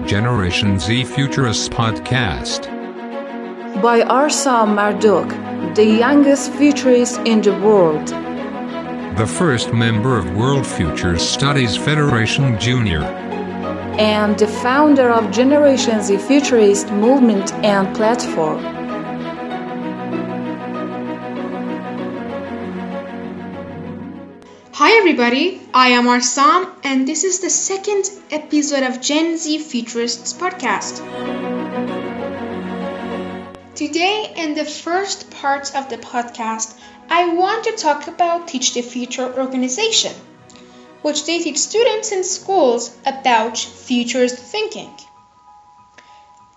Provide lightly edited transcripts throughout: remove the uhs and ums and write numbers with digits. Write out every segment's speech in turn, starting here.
Generation Z Futurists Podcast. By Arsam Marduk, the youngest futurist in the world. The first member of World Futures Studies Federation Junior. And the founder of Generation Z Futurist movement and platform. Hi everybody, I am Arsam and this is the second episode of Gen Z Futurists Podcast. Today, in the first part of the podcast, I want to talk about Teach the Future organization, which they teach students in schools about futurist thinking.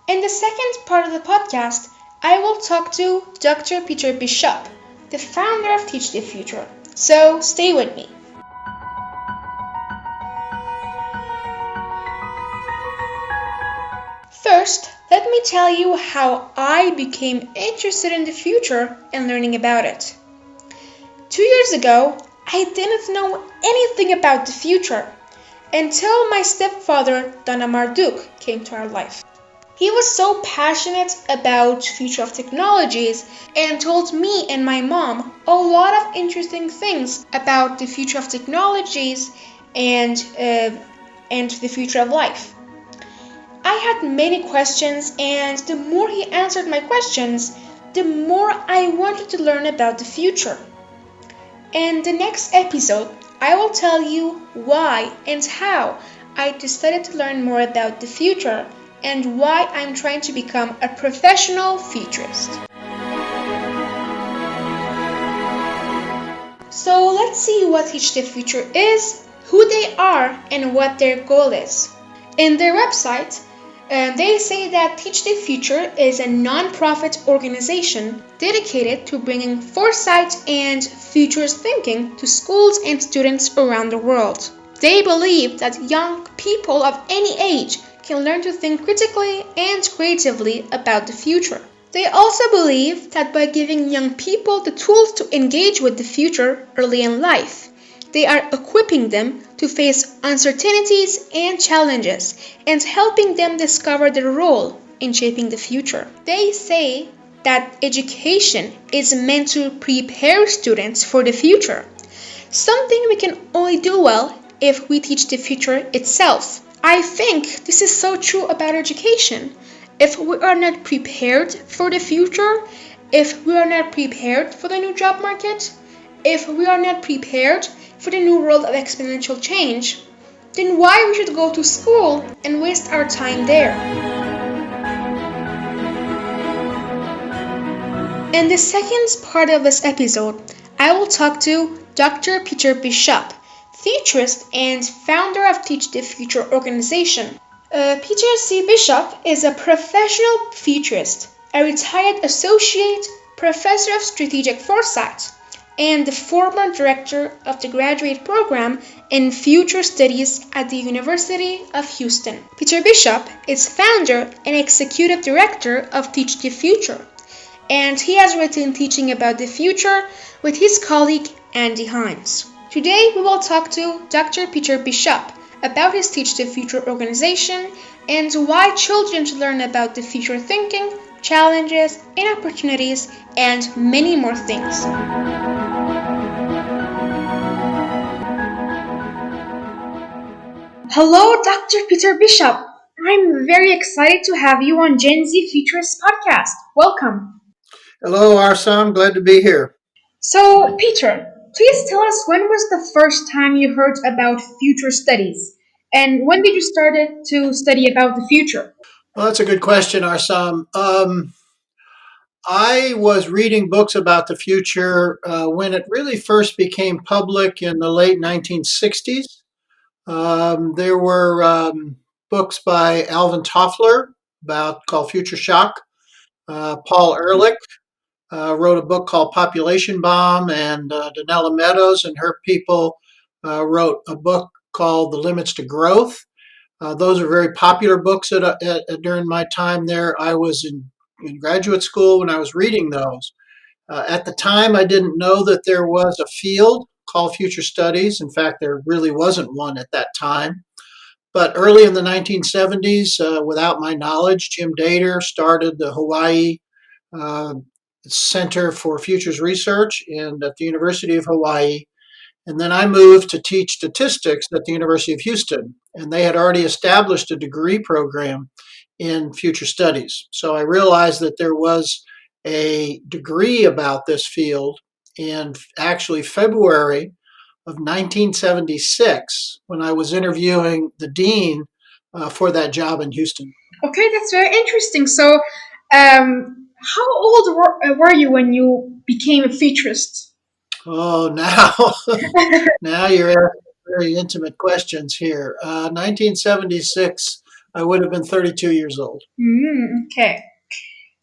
In the second part of the podcast, I will talk to Dr. Peter Bishop, the founder of Teach the Future. So stay with me. First, let me tell you how I became interested in the future and learning about it. 2 years ago, I didn't know anything about the future until my stepfather, Marduk, came to our life. He was so passionate about future of technologies and told me and my mom a lot of interesting things about the future of technologies and the future of life. I had many questions, and the more he answered my questions, the more I wanted to learn about the future. In the next episode, I will tell you why and how I decided to learn more about the future and why I'm trying to become a professional futurist. So let's see what Teach the Future is, who they are, and what their goal is. In their website, they say that Teach the Future is a non-profit organization dedicated to bringing foresight and futurist thinking to schools and students around the world. They believe that young people of any age can learn to think critically and creatively about the future. They also believe that by giving young people the tools to engage with the future early in life, they are equipping them to face uncertainties and challenges and helping them discover their role in shaping the future. They say that education is meant to prepare students for the future, something we can only do well if we teach the future itself. I think this is so true about education. If we are not prepared for the future, if we are not prepared for the new job market, if we are not prepared for the new world of exponential change, then why we should go to school and waste our time there? In the second part of this episode, I will talk to Dr. Peter Bishop, futurist and founder of Teach the Future organization. Peter C. Bishop is a professional futurist, a retired associate professor of strategic foresight, and the former director of the graduate program in future studies at the University of Houston. Peter Bishop is founder and executive director of Teach the Future, and he has written Teaching About the Future with his colleague Andy Hines. Today we will talk to Dr. Peter Bishop about his Teach the Future organization and why children should learn about the future thinking, challenges, and opportunities, and many more things. Hello, Dr. Peter Bishop. I'm very excited to have you on Gen Z Futurist Podcast. Welcome. Hello, Arsam. Glad to be here. So, Peter, please tell us, when was the first time you heard about future studies? And when did you start to study about the future? Well, that's a good question, Arsam. I was reading books about the future when it really first became public in the late 1960s. There were books by Alvin Toffler called Future Shock. Paul Ehrlich wrote a book called Population Bomb, and Donella Meadows and her people wrote a book called The Limits to Growth. Those are very popular books during my time there. I was in graduate school when I was reading those. At the time, I didn't know that there was a field called future studies. In fact, there really wasn't one at that time. But early in the 1970s, without my knowledge, Jim Dater started the Hawaii uh, Center for Futures Research at the University of Hawaii. And then I moved to teach statistics at the University of Houston. And they had already established a degree program in future studies. So I realized that there was a degree about this field in actually February of 1976 when I was interviewing the dean for that job in Houston. Okay, that's very interesting. So, how old were you when you became a futurist? Oh, now, now you're asking very intimate questions here. 1976, I would have been 32 years old. Okay.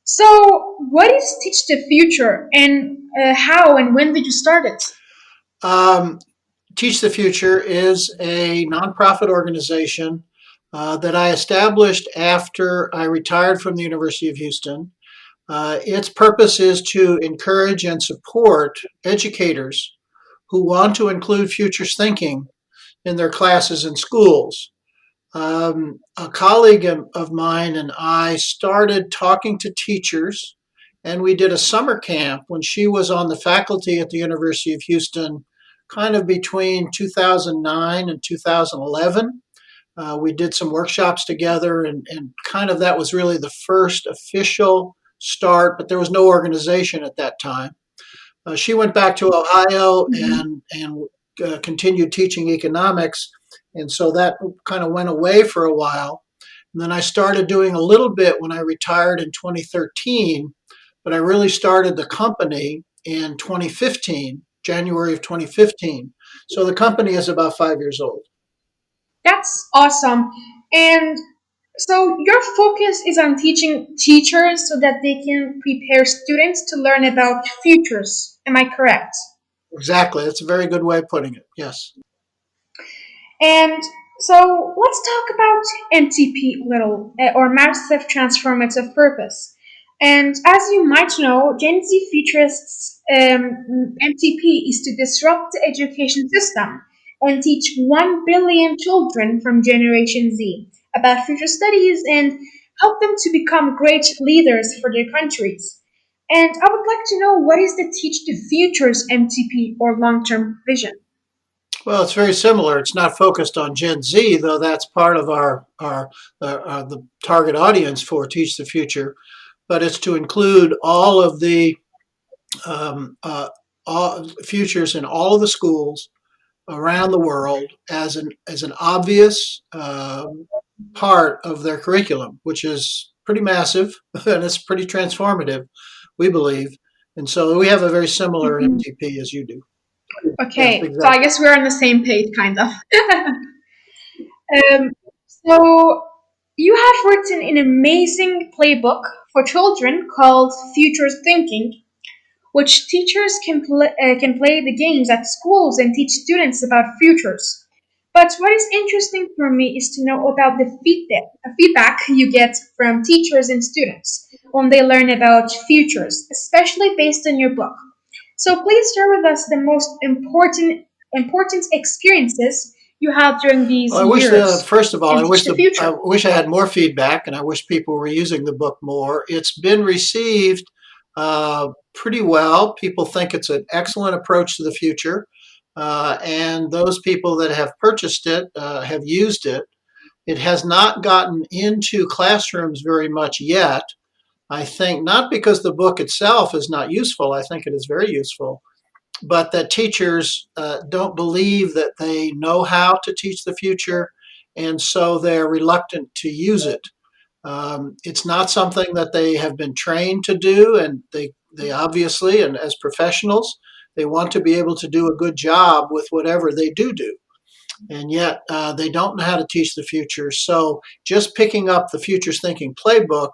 So, what is Teach the Future, and how and when did you start it? Um, Teach the Future is a nonprofit organization that I established after I retired from the University of Houston. Its purpose is to encourage and support educators who want to include futures thinking in their classes and schools. A colleague of mine and I started talking to teachers, and we did a summer camp when she was on the faculty at the University of Houston, kind of between 2009 and 2011. We did some workshops together, and kind of that was really the first official start, but there was no organization at that time. She went back to Ohio and continued teaching economics, and so that kind of went away for a while. And then I started doing a little bit when I retired in 2013, but I really started the company in 2015, January of 2015. So the company is about 5 years old. That's awesome. And so, your focus is on teaching teachers so that they can prepare students to learn about futures. Am I correct? Exactly. That's a very good way of putting it. Yes. And so let's talk about MTP a little, or massive transformative purpose. And as you might know, Gen Z futurists' MTP is to disrupt the education system and teach 1 billion children from Generation Z about future studies and help them to become great leaders for their countries. And I would like to know, what is the Teach the Futures MTP or long term vision? Well, it's very similar. It's not focused on Gen Z, though that's part of the target audience for Teach the Future. But it's to include all of the all futures in all of the schools around the world as an obvious part of their curriculum, which is pretty massive and it's pretty transformative, we believe. And so we have a very similar Mhm. MTP as you do. Yes, Okay, so I exactly. guess we're on the same page, kind of. So you have written an amazing playbook for children called Futures Thinking, which teachers can play the games at schools and teach students about futures. But what is interesting for me is to know about the feedback you get from teachers and students when they learn about futures, especially based on your book. So please share with us the most important experiences you had during these Well, I wish years first of all, and teach the I future. wish I had more feedback, and I wish people were using the book more. It's been received pretty well. People think it's an excellent approach to the future, and those people that have purchased it have used it. It has not gotten into classrooms very much yet. I think not because the book itself is not useful. I think it is very useful, but that teachers don't believe that they know how to teach the future, and so they're reluctant to use it. It's not something that they have been trained to do, and they obviously, and as professionals, they want to be able to do a good job with whatever they do. And yet they don't know how to teach the future. So just picking up the Futures Thinking playbook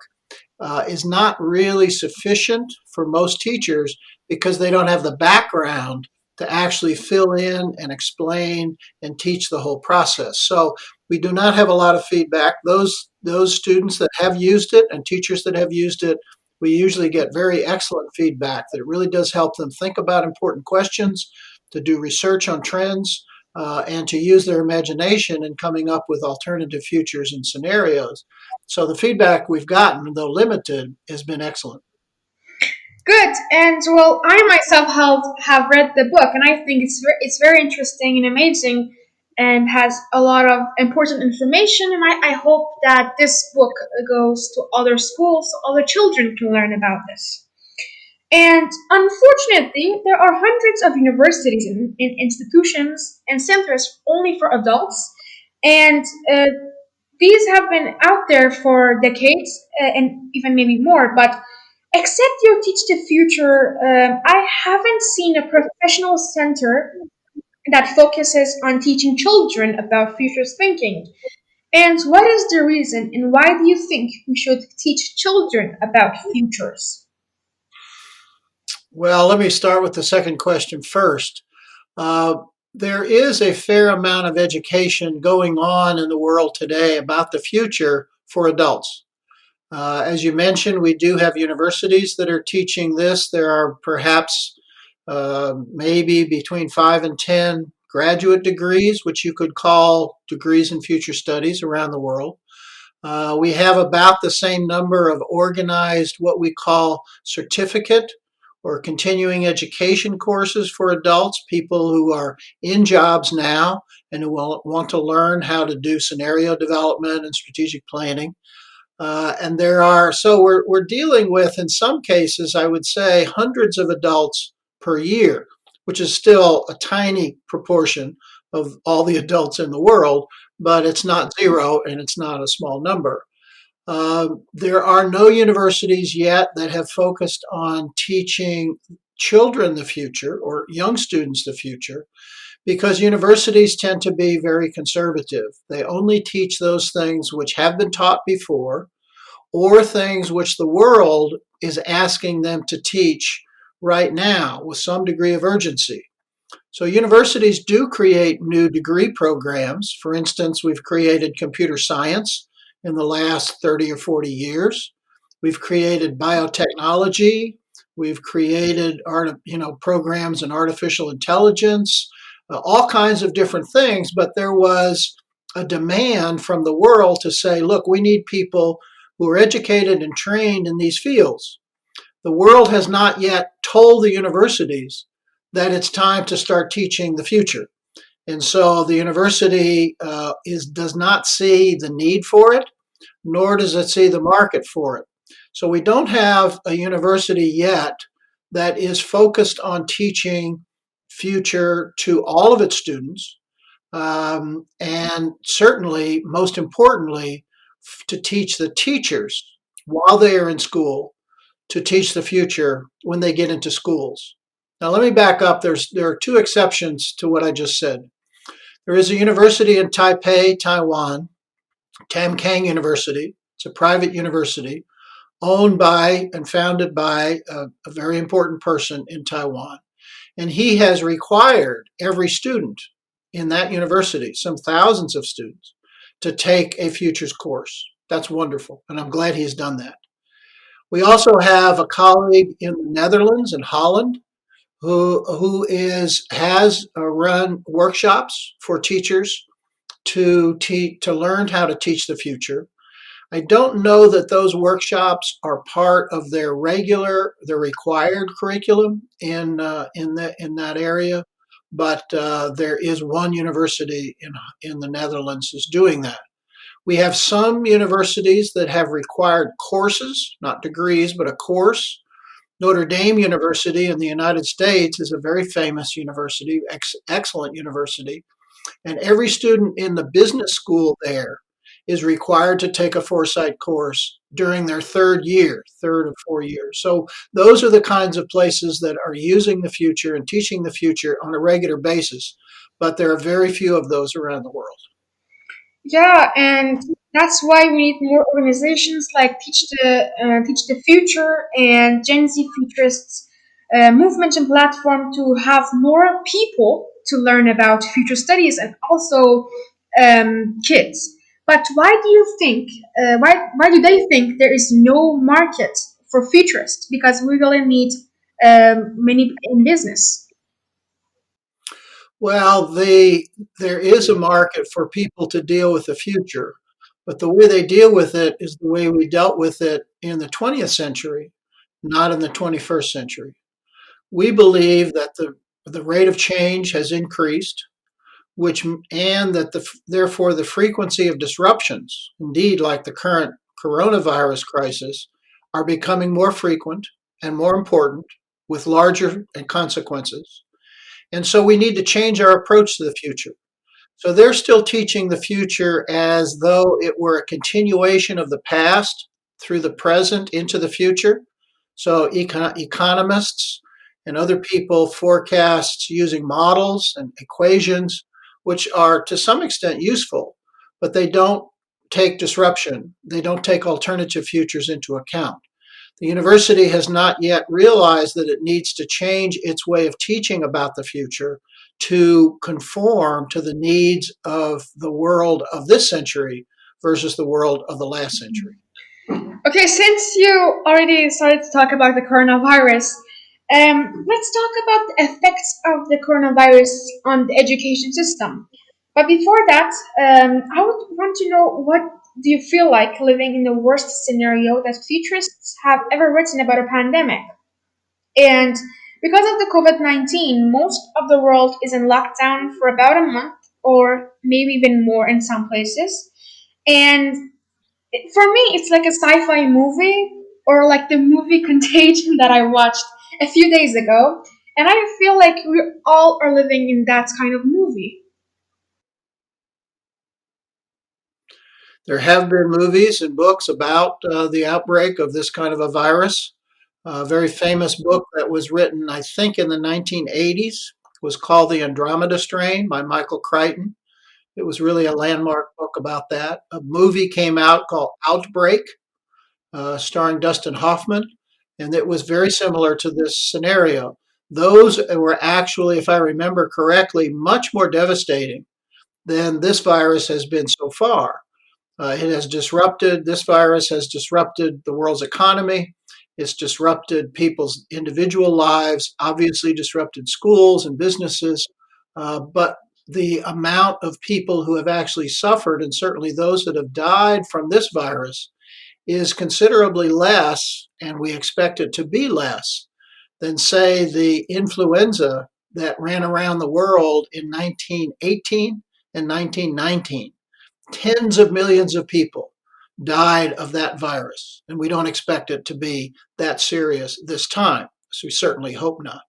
is not really sufficient for most teachers because they don't have the background to actually fill in and explain and teach the whole process. So we do not have a lot of feedback. Those students that have used it and teachers that have used it, we usually get very excellent feedback that it really does help them think about important questions, to do research on trends, and to use their imagination in coming up with alternative futures and scenarios. So the feedback we've gotten, though limited, has been excellent. Good. And well, I myself have read the book, and I think it's very interesting and amazing, and has a lot of important information. And I hope that this book goes to other schools, so other children can learn about this. And unfortunately, there are hundreds of universities and institutions and centers only for adults, and these have been out there for decades and even maybe more. But except your Teach the Future, I haven't seen a professional center that focuses on teaching children about futures thinking. And what is the reason, and why do you think we should teach children about futures? Well, let me start with the second question first. Uh, there is a fair amount of education going on in the world today about the future for adults. As you mentioned, we do have universities that are teaching this. There are perhaps maybe between 5 and 10 graduate degrees, which you could call degrees in future studies around the world. We have about the same number of organized, what we call certificate or continuing education courses for adults, people who are in jobs now and who will want to learn how to do scenario development and strategic planning. And there are, so we're dealing with, in some cases, I would say, hundreds of adults per year, which is still a tiny proportion of all the adults in the world, but it's not zero and it's not a small number. There are no universities yet that have focused on teaching children the future or young students the future because universities tend to be very conservative. They only teach those things which have been taught before or things which the world is asking them to teach right now with some degree of urgency. So universities do create new degree programs. For instance, we've created computer science in the last 30 or 40 years. We've created biotechnology. We've created programs in artificial intelligence, all kinds of different things. But there was a demand from the world to say, look, we need people who are educated and trained in these fields. The world has not yet told the universities that it's time to start teaching the future. And so the university does not see the need for it, nor does it see the market for it. So we don't have a university yet that is focused on teaching future to all of its students, and certainly, most importantly, to teach the teachers while they are in school to teach the future when they get into schools. Now, let me back up. There are two exceptions to what I just said. There is a university in Taipei, Taiwan, Tamkang University. It's a private university owned by and founded by a very important person in Taiwan. And he has required every student in that university, some thousands of students, to take a futures course. That's wonderful. And I'm glad he's done that. We also have a colleague in the Netherlands, in Holland, who has run workshops for teachers to learn how to teach the future. I don't know that those workshops are part of their required curriculum in that area, but there is one university in the Netherlands who's doing that. We have some universities that have required courses, not degrees, but a course. Notre Dame University in the United States is a very famous university, excellent university, and every student in the business school there is required to take a foresight course during their third or 4 years. So those are the kinds of places that are using the future and teaching the future on a regular basis, but there are very few of those around the world. Yeah, and that's why we need more organizations like Teach the Future and Gen Z Futurists movement and platform to have more people to learn about future studies and also kids. But why do you think? Why do they think there is no market for futurists? Because we really need many in business. Well, there is a market for people to deal with the future, but the way they deal with it is the way we dealt with it in the 20th century, not in the 21st century. We believe that the rate of change has increased, which and that therefore the frequency of disruptions, indeed like the current coronavirus crisis, are becoming more frequent and more important with larger consequences. And so we need to change our approach to the future. So they're still teaching the future as though it were a continuation of the past through the present into the future. So economists and other people forecast using models and equations, which are to some extent useful, but they don't take disruption. They don't take alternative futures into account. The university has not yet realized that it needs to change its way of teaching about the future to conform to the needs of the world of this century versus the world of the last century. Okay, since you already started to talk about the coronavirus, let's talk about the effects of the coronavirus on the education system. But before that, I would want to know, what do you feel like living in the worst scenario that futurists have ever written about a pandemic? And because of the COVID-19, most of the world is in lockdown for about a month or maybe even more in some places. And for me, it's like a sci-fi movie, or like the movie Contagion that I watched a few days ago. And I feel like we all are living in that kind of movie. There have been movies and books about the outbreak of this kind of a virus. A very famous book that was written, I think, in the 1980s was called The Andromeda Strain by Michael Crichton. It was really a landmark book about that. A movie came out called Outbreak, starring Dustin Hoffman, and it was very similar to this scenario. Those were actually, if I remember correctly, much more devastating than this virus has been so far. This virus has disrupted the world's economy. It's disrupted people's individual lives, obviously disrupted schools and businesses. But the amount of people who have actually suffered, and certainly those that have died from this virus, is considerably less, and we expect it to be less, than, say, the influenza that ran around the world in 1918 and 1919. Tens of millions of people died of that virus, and we don't expect it to be that serious this time. So we certainly hope not.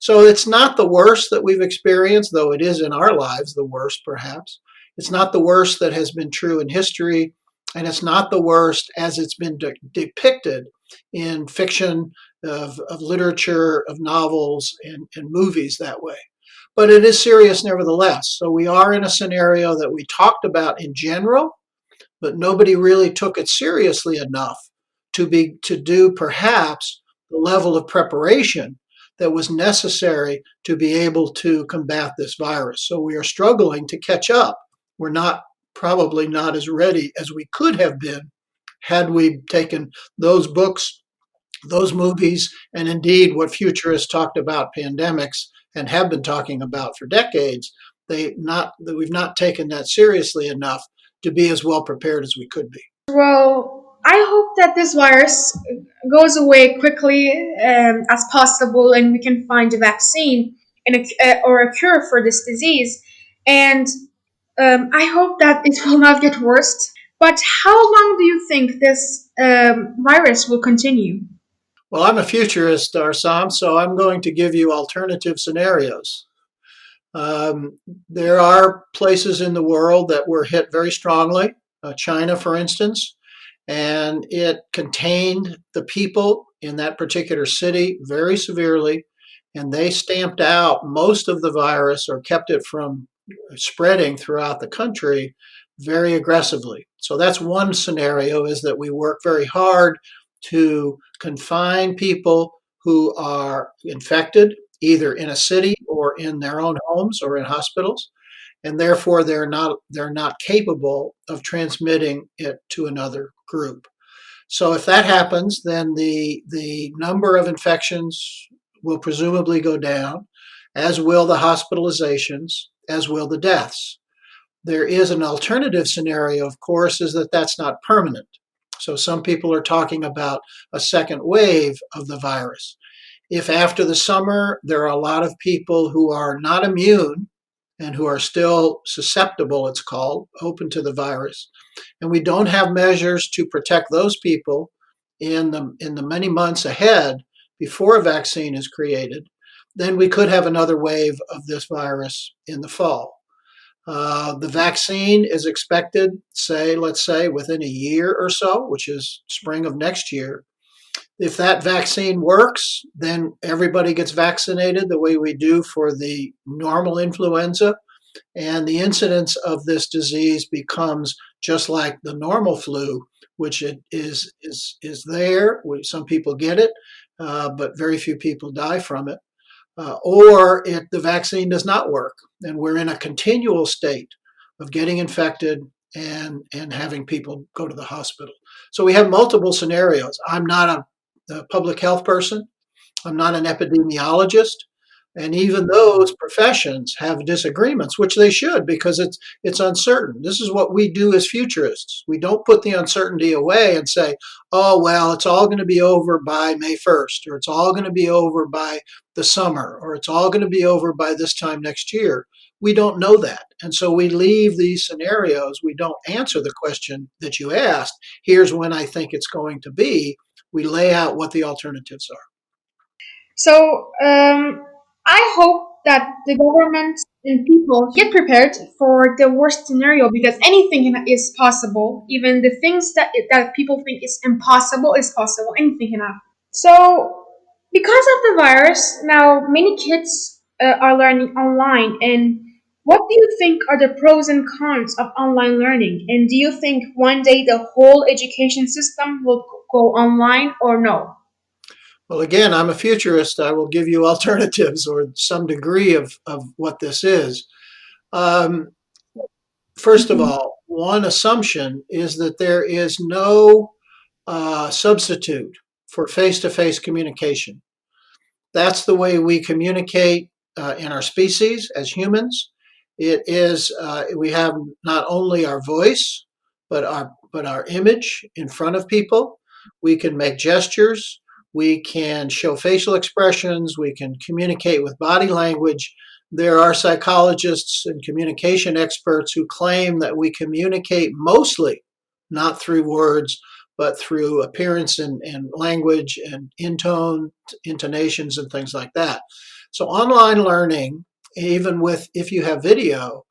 So it's not the worst that we've experienced, though it is in our lives the worst, perhaps. It's not the worst that has been true in history, and it's not the worst as it's been depicted in fiction, of literature, of novels, and movies that way. But it is serious nevertheless. So we are in a scenario that we talked about in general, but nobody really took it seriously enough to do perhaps the level of preparation that was necessary to be able to combat this virus. So we are struggling to catch up. We're not probably not as ready as we could have been had we taken those books, those movies, and indeed what futurists talked about pandemics and have been talking about for decades. We've not taken that seriously enough to be as well prepared as we could be. Well, I hope that this virus goes away quickly as possible, and we can find a vaccine and or a cure for this disease. And I hope that it will not get worse. But how long do you think this virus will continue? Well, I'm a futurist, Arsam, so I'm going to give you alternative scenarios. Um, there are places in the world that were hit very strongly, China, for instance, and it contained the people in that particular city very severely, and they stamped out most of the virus or kept it from spreading throughout the country very aggressively. So that's one scenario, is that we work very hard to confine people who are infected either in a city or in their own homes or in hospitals, and therefore they're not capable of transmitting it to another group. So if that happens, then the number of infections will presumably go down, as will the hospitalizations, as will the deaths. There is an alternative scenario, of course, is that that's not permanent. So some people are talking about a second wave of the virus. If after the summer there are a lot of people who are not immune and who are still susceptible, it's called, open to the virus, and we don't have measures to protect those people in the many months ahead before a vaccine is created, then we could have another wave of this virus in the fall. The vaccine is expected, let's say, within a year or so, which is spring of next year. If that vaccine works, then everybody gets vaccinated the way we do for the normal influenza, and the incidence of this disease becomes just like the normal flu, which it is there. Some people get it, but very few people die from it. Or if the vaccine does not work, and we're in a continual state of getting infected and having people go to the hospital. So we have multiple scenarios. I'm not a public health person. I'm not an epidemiologist. And even those professions have disagreements, which they should, because it's uncertain. This is what we do as futurists. We don't put the uncertainty away and say, oh, well, it's all going to be over by May 1st, or it's all going to be over by the summer, or it's all going to be over by this time next year. We don't know that. And so we leave these scenarios. We don't answer the question that you asked. Here's when I think it's going to be. We lay out what the alternatives are. So I hope that the government and people get prepared for the worst scenario, because anything is possible. Even the things that people think is impossible is possible. Anything can happen. So because of the virus, now many kids are learning online. And what do you think are the pros and cons of online learning? And do you think one day the whole education system will go online, or no? Well, again, I'm a futurist. I will give you alternatives or some degree of what this is. Um, First of all, one assumption is that there is no substitute for face to face communication. That's the way we communicate in our species as humans. It is we have not only our voice, but our image in front of people. We can make gestures. We can show facial expressions. We can communicate with body language. There are psychologists and communication experts who claim that we communicate mostly not through words, but through appearance and language and intonations and things like that. So online learning, even if you have video,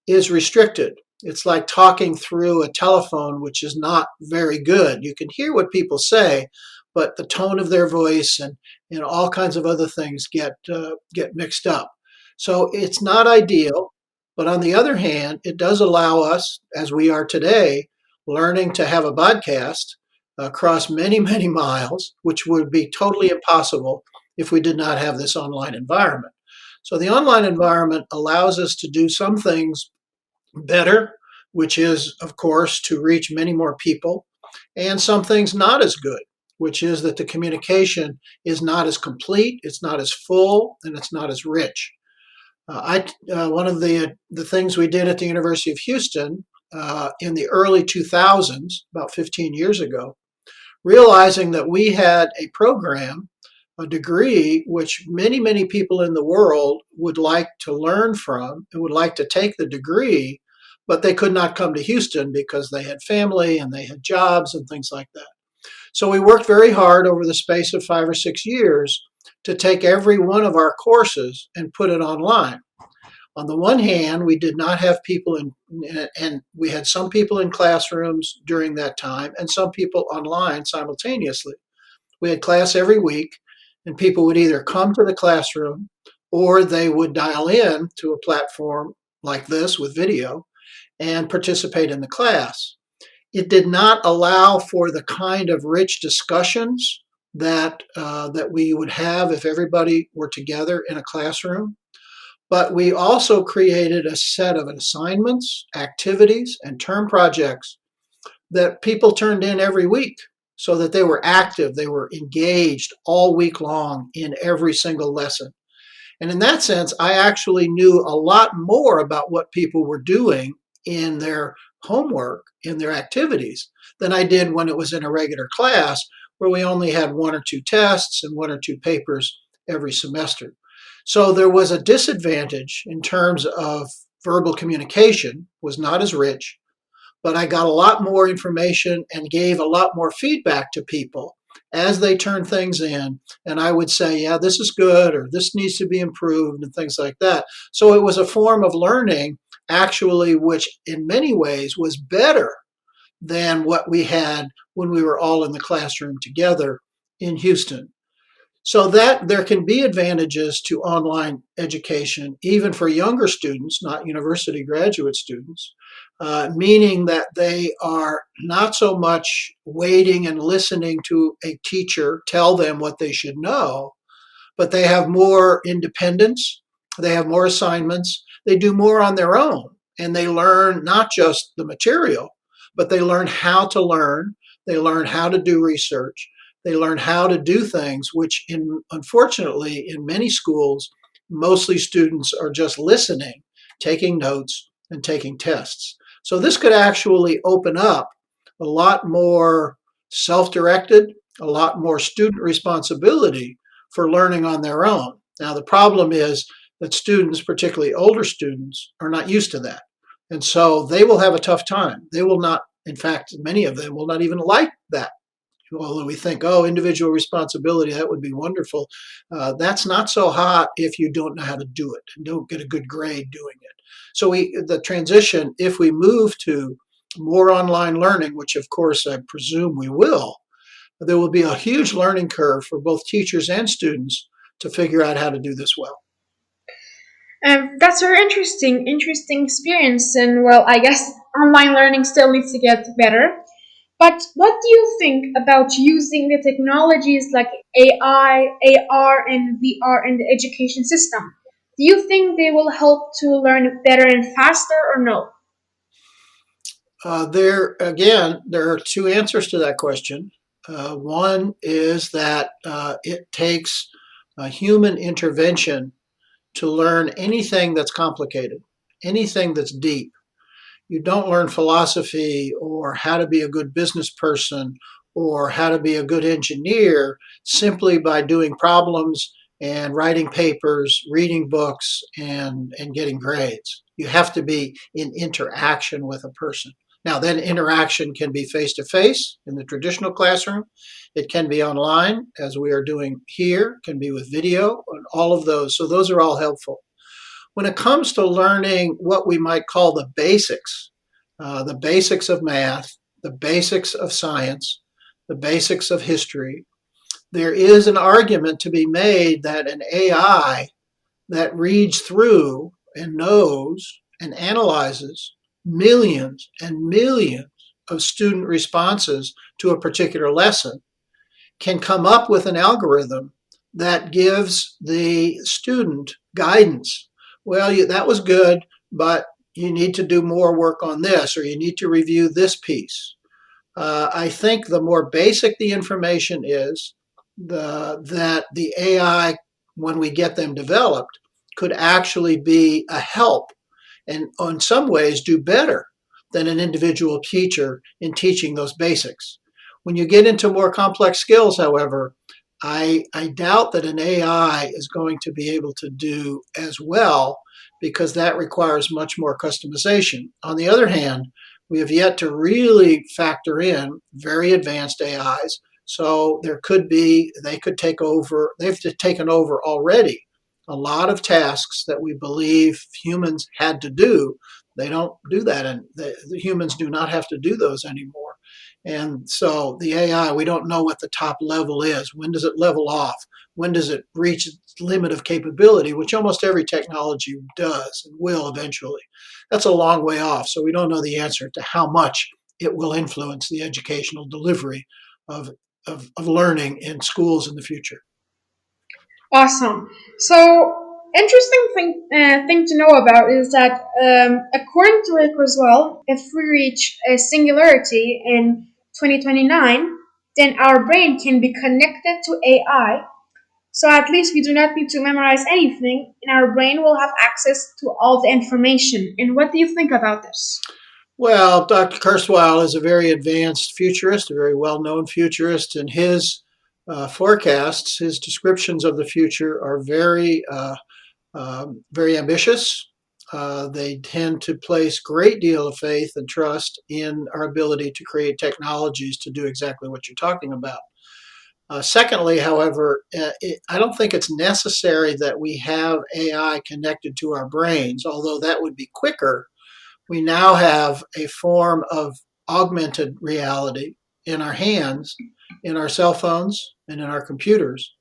is restricted. It's like talking through a telephone, which is not very good. You can hear what people say, but the tone of their voice and all kinds of other things get mixed up. So it's not ideal, but on the other hand, it does allow us, as we are today, learning to have a podcast across many, many miles, which would be totally impossible if we did not have this online environment. So the online environment allows us to do some things better, which is, of course, to reach many more people, and some things not as good, which is that the communication is not as complete, it's not as full, and it's not as rich. One of the things we did at the University of Houston in the early 2000s, about 15 years ago, realizing that we had a program, a degree, which many, many people in the world would like to learn from and would like to take the degree, but they could not come to Houston because they had family and they had jobs and things like that. So we worked very hard over the space of 5 or 6 years to take every one of our courses and put it online. On the one hand, we did not have people and we had some people in classrooms during that time and some people online simultaneously. We had class every week, and people would either come to the classroom or they would dial in to a platform like this with video and participate in the class. It did not allow for the kind of rich discussions that we would have if everybody were together in a classroom. But we also created a set of assignments, activities, and term projects that people turned in every week so that they were active, they were engaged all week long in every single lesson. And in that sense, I actually knew a lot more about what people were doing in their homework, in their activities, than I did when it was in a regular class where we only had one or two tests and one or two papers every semester. So there was a disadvantage in terms of verbal communication, was not as rich, but I got a lot more information and gave a lot more feedback to people as they turned things in. And I would say, yeah, this is good, or this needs to be improved, and things like that. So it was a form of learning, actually, which in many ways was better than what we had when we were all in the classroom together in Houston. So that there can be advantages to online education, even for younger students, not university graduate students, meaning that they are not so much waiting and listening to a teacher tell them what they should know, but they have more independence, they have more assignments, they do more on their own, and they learn not just the material, but they learn how to learn, they learn how to do research, they learn how to do things, which unfortunately in many schools, mostly students are just listening, taking notes, and taking tests. So this could actually open up a lot more self-directed, a lot more student responsibility for learning on their own. Now, the problem is that students, particularly older students, are not used to that. And so they will have a tough time. They will not, in fact, many of them will not even like that. Although we think, oh, individual responsibility, that would be wonderful. That's not so hot if you don't know how to do it and don't get a good grade doing it. So the transition, if we move to more online learning, which of course I presume we will, there will be a huge learning curve for both teachers and students to figure out how to do this well. That's very interesting experience. And well, I guess online learning still needs to get better. But what do you think about using the technologies like AI, AR, and VR in the education system? Do you think they will help to learn better and faster, or no? There are two answers to that question. One is that it takes a human intervention to learn anything that's complicated, anything that's deep. You don't learn philosophy or how to be a good business person or how to be a good engineer simply by doing problems and writing papers, reading books, and getting grades. You have to be in interaction with a person. Now, then interaction can be face to face in the traditional classroom. It can be online, as we are doing here, it can be with video, and all of those. So, those are all helpful. When it comes to learning what we might call the basics of math, the basics of science, the basics of history, there is an argument to be made that an AI that reads through and knows and analyzes millions and millions of student responses to a particular lesson can come up with an algorithm that gives the student guidance. Well, that was good, but you need to do more work on this, or you need to review this piece. I think the more basic the information is, that the AI, when we get them developed, could actually be a help and in some ways do better than an individual teacher in teaching those basics. When you get into more complex skills, however, I doubt that an AI is going to be able to do as well because that requires much more customization. On the other hand, we have yet to really factor in very advanced AIs. So they could take over, they've taken over already a lot of tasks that we believe humans had to do. They don't do that, and the humans do not have to do those anymore. And so the AI, we don't know what the top level is. When does it level off? When does it reach its limit of capability, which almost every technology does and will eventually? That's a long way off, so we don't know the answer to how much it will influence the educational delivery of learning in schools in the future. Awesome. So, interesting thing to know about is that according to Rick Roswell, if we reach a singularity in 2029, then our brain can be connected to AI So at least we do not need to memorize anything, and our brain will have access to all the information. And what do you think about this? Well, Dr. Kurzweil is a very advanced futurist, a very well-known futurist, and his forecasts, his descriptions of the future are very ambitious. They tend to place great deal of faith and trust in our ability to create technologies to do exactly what you're talking about. Secondly, however, I don't think it's necessary that we have AI connected to our brains, although that would be quicker. We now have a form of augmented reality in our hands, in our cell phones, and in our computers,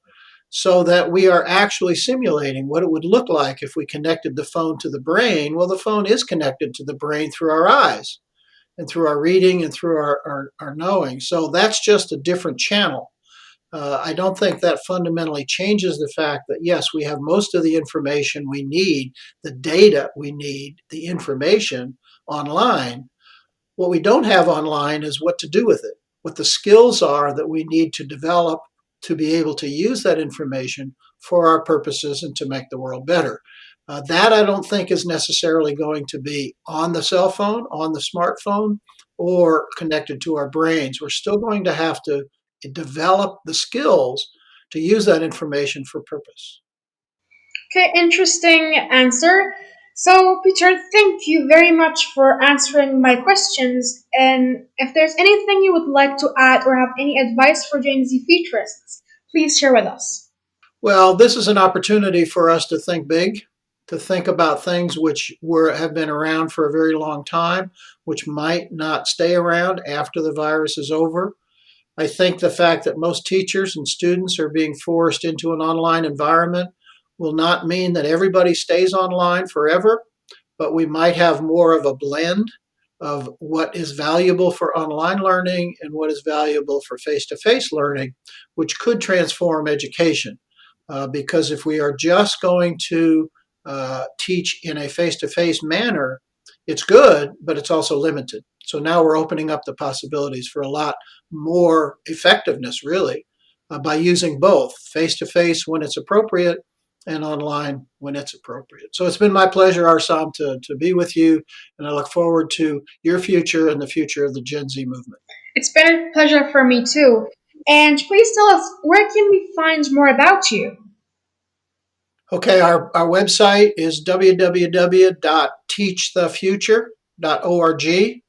so that we are actually simulating what it would look like if we connected the phone to the brain. Well, the phone is connected to the brain through our eyes and through our reading and through our knowing. So that's just a different channel. I don't think that fundamentally changes the fact that, yes, we have most of the information we need, the data we need, the information online. What we don't have online is what to do with it, what the skills are that we need to develop to be able to use that information for our purposes and to make the world better. That I don't think is necessarily going to be on the cell phone, on the smartphone, or connected to our brains. We're still going to have to develop the skills to use that information for purpose. Okay, interesting answer. So, Peter, thank you very much for answering my questions. And if there's anything you would like to add or have any advice for Gen Z futurists, please share with us. Well, this is an opportunity for us to think big, to think about things which have been around for a very long time, which might not stay around after the virus is over. I think the fact that most teachers and students are being forced into an online environment will not mean that everybody stays online forever, but we might have more of a blend of what is valuable for online learning and what is valuable for face-to-face learning, which could transform education. Because if we are just going to teach in a face-to-face manner, it's good, but it's also limited. So now we're opening up the possibilities for a lot more effectiveness, really, by using both face-to-face when it's appropriate and online when it's appropriate. So it's been my pleasure, Arsam, to be with you, and I look forward to your future and the future of the Gen Z movement. It's been a pleasure for me too. And please tell us, where can we find more about you? Okay, our website is www.teachthefuture.org,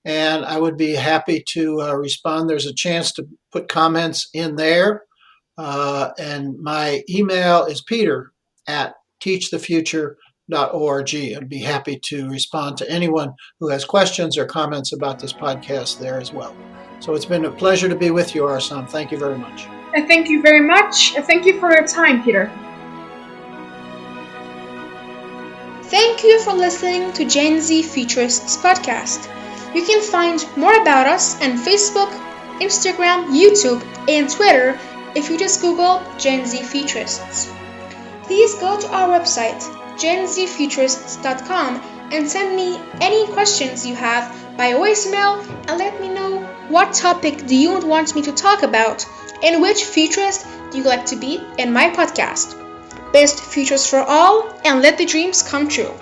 and I would be happy to respond. There's a chance to put comments in there. And my email is peter@teachthefuture.org. I'd be happy to respond to anyone who has questions or comments about this podcast there as well. So it's been a pleasure to be with you, Arsam. Thank you very much. Thank you very much. Thank you for your time, Peter. Thank you for listening to Gen Z Futurists podcast. You can find more about us on Facebook, Instagram, YouTube, and Twitter if you just Google Gen Z Futurists. Please go to our website, genzfuturists.com, and send me any questions you have by voicemail and let me know what topic do you want me to talk about and which futurist do you like to be in my podcast. Best futures for all, and let the dreams come true.